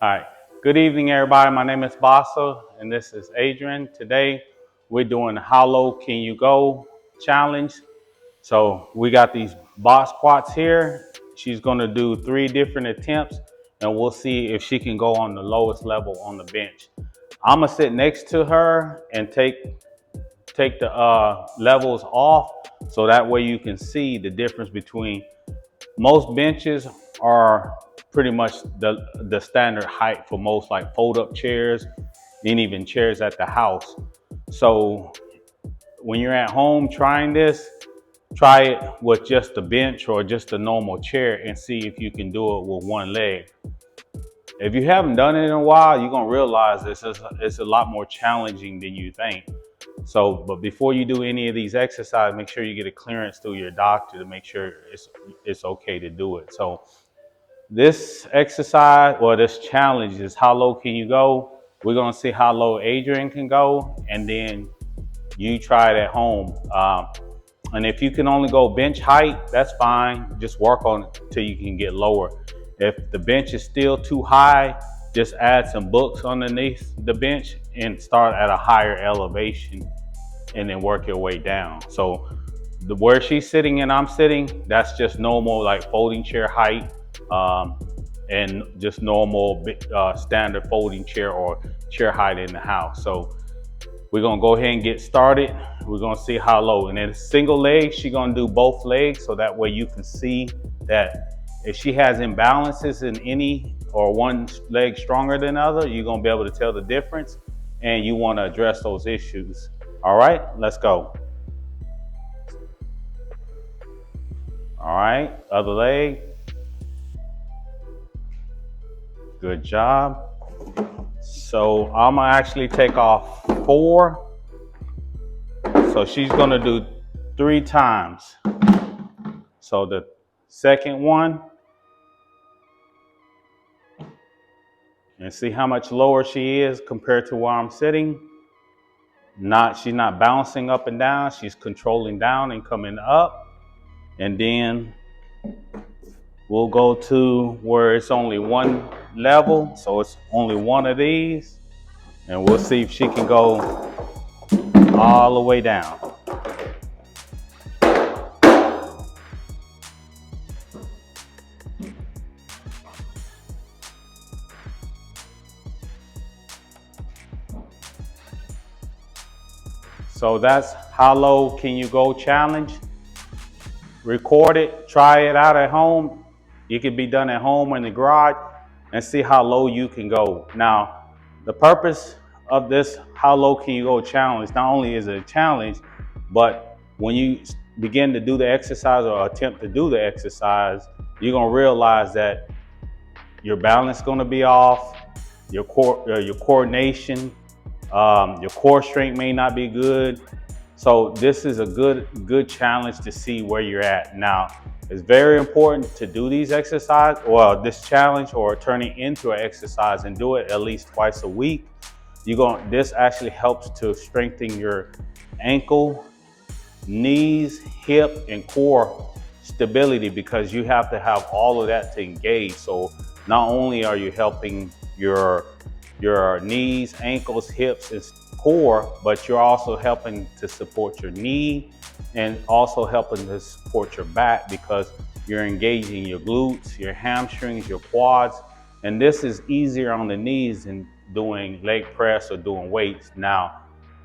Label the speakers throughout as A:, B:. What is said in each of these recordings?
A: All right. Good evening, everybody. My name is Baso, and this is Adrian. Today, we're doing How Low Can You Go challenge. So we got these box squats here. She's going to do 3 different attempts, and we'll see if she can go on the lowest level on the bench. I'm going to sit next to her and take the levels off, so that way you can see the difference between most benches are pretty much the standard height for most like fold up chairs and even chairs at the house. So when you're at home trying this, try it with just a bench or just a normal chair and see if you can do it with one leg. If you haven't done it in a while, you're gonna realize it's a lot more challenging than you think. So, but before you do any of these exercises, make sure you get a clearance through your doctor to make sure it's okay to do it. So this exercise or this challenge is how low can you go? We're gonna see how low Adrian can go, and then you try it at home. And if you can only go bench height, that's fine. Just work on it till you can get lower. If the bench is still too high, just add some books underneath the bench and start at a higher elevation and then work your way down. So where she's sitting and I'm sitting, that's just normal like folding chair height, and just normal standard folding chair or chair height in the house. So we're gonna go ahead and get started. We're gonna see how low. And then single leg, she's gonna do both legs, so that way you can see that if she has imbalances in any or one leg stronger than the other, you're gonna be able to tell the difference, and you wanna address those issues. All right, let's go. All right, other leg. Good job. So I'm gonna actually take off 4. So she's gonna do 3 times. So the second one, and see how much lower she is compared to where I'm sitting. She's not bouncing up and down, she's controlling down and coming up. And then we'll go to where it's only one level, so it's only one of these, and we'll see if she can go all the way down. So that's how low can you go challenge. Record it, try it out at home. It can be done at home or in the garage and see how low you can go. Now, the purpose of this how low can you go challenge, not only is it a challenge, but when you begin to do the exercise or attempt to do the exercise, you're gonna realize that your balance is gonna be off, your coordination, your core strength may not be good. So this is a good challenge to see where you're at. Now, it's very important to do these exercises, or this challenge, or turn it into an exercise and do it at least twice a week. This actually helps to strengthen your ankle, knees, hip, and core stability, because you have to have all of that to engage. So not only are you helping your knees, ankles, hips, and core, but you're also helping to support your knee and also helping to support your back, because you're engaging your glutes, your hamstrings, your quads. And this is easier on the knees than doing leg press or doing weights. Now,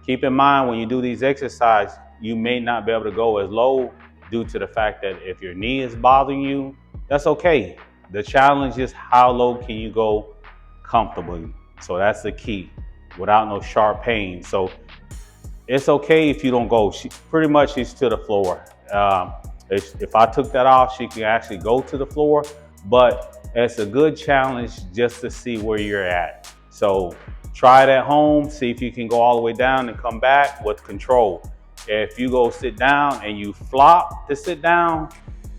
A: keep in mind when you do these exercises, you may not be able to go as low due to the fact that if your knee is bothering you, that's okay. The challenge is how low can you go comfortably. So that's the key, without no sharp pain. So it's okay if you don't go. She's to the floor. If I took that off, she can actually go to the floor, but it's a good challenge just to see where you're at. So try it at home, see if you can go all the way down and come back with control. If you go sit down and you flop to sit down,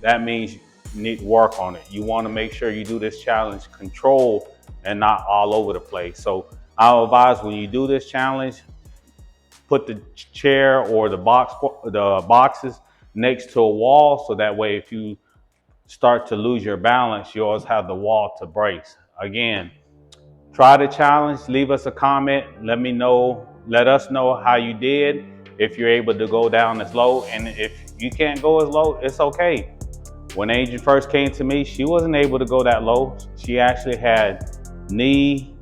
A: that means you need to work on it. You want to make sure you do this challenge controlled and not all over the place. So I'll advise when you do this challenge, put the chair or the boxes next to a wall, so that way if you start to lose your balance, you always have the wall to brace. Again, Try the challenge, leave us a comment, let us know how you did, if you're able to go down as low, and if you can't go as low, it's okay. When Adrian first came to me, she wasn't able to go that low. She actually had knee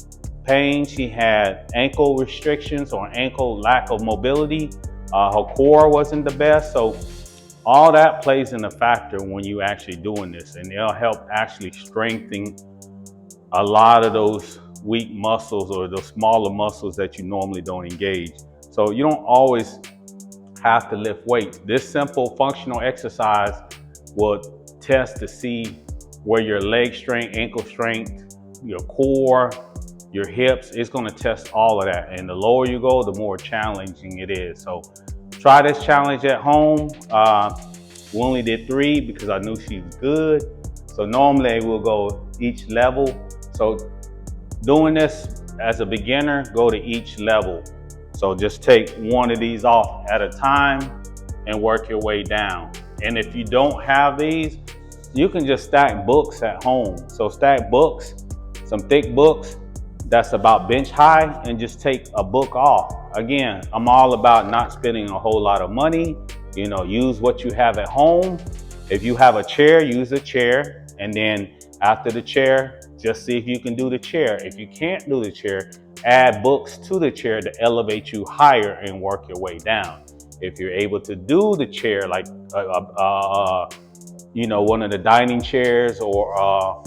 A: pain, she had ankle restrictions or ankle lack of mobility. Her core wasn't the best, so all that plays in a factor when you actually doing this, and it'll help actually strengthen a lot of those weak muscles or those smaller muscles that you normally don't engage. So you don't always have to lift weights. This simple functional exercise will test to see where your leg strength, ankle strength, your core, your hips, it's going to test all of that. And the lower you go, the more challenging it is. So try this challenge at home. We only did 3 because I knew she was good. So normally we'll go each level. So doing this as a beginner, go to each level. So just take one of these off at a time and work your way down. And if you don't have these, you can just stack books at home. So stack books, some thick books that's about bench high, and just take a book off. Again, I'm all about not spending a whole lot of money. You know, use what you have at home. If you have a chair, use a chair. And then after the chair, just see if you can do the chair. If you can't do the chair, add books to the chair to elevate you higher and work your way down. If you're able to do the chair, like you know, one of the dining chairs, or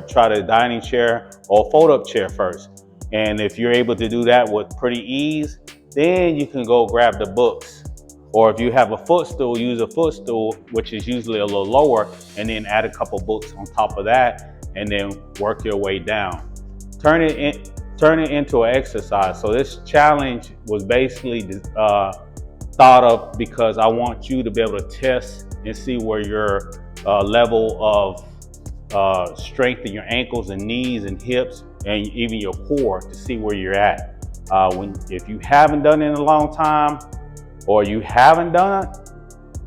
A: try the dining chair or fold-up chair first. And if you're able to do that with pretty ease, then you can go grab the books. Or if you have a footstool, use a footstool, which is usually a little lower, and then add a couple books on top of that, and then work your way down. Turn it into an exercise. So this challenge was basically thought of because I want you to be able to test and see where your level of strength in your ankles and knees and hips and even your core, to see where you're at. If you haven't done it in a long time, or you haven't done it,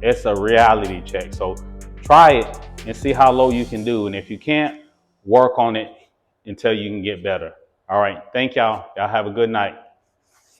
A: it's a reality check. So try it and see how low you can do. And if you can't, work on it until you can get better. All right. Thank y'all. Y'all have a good night.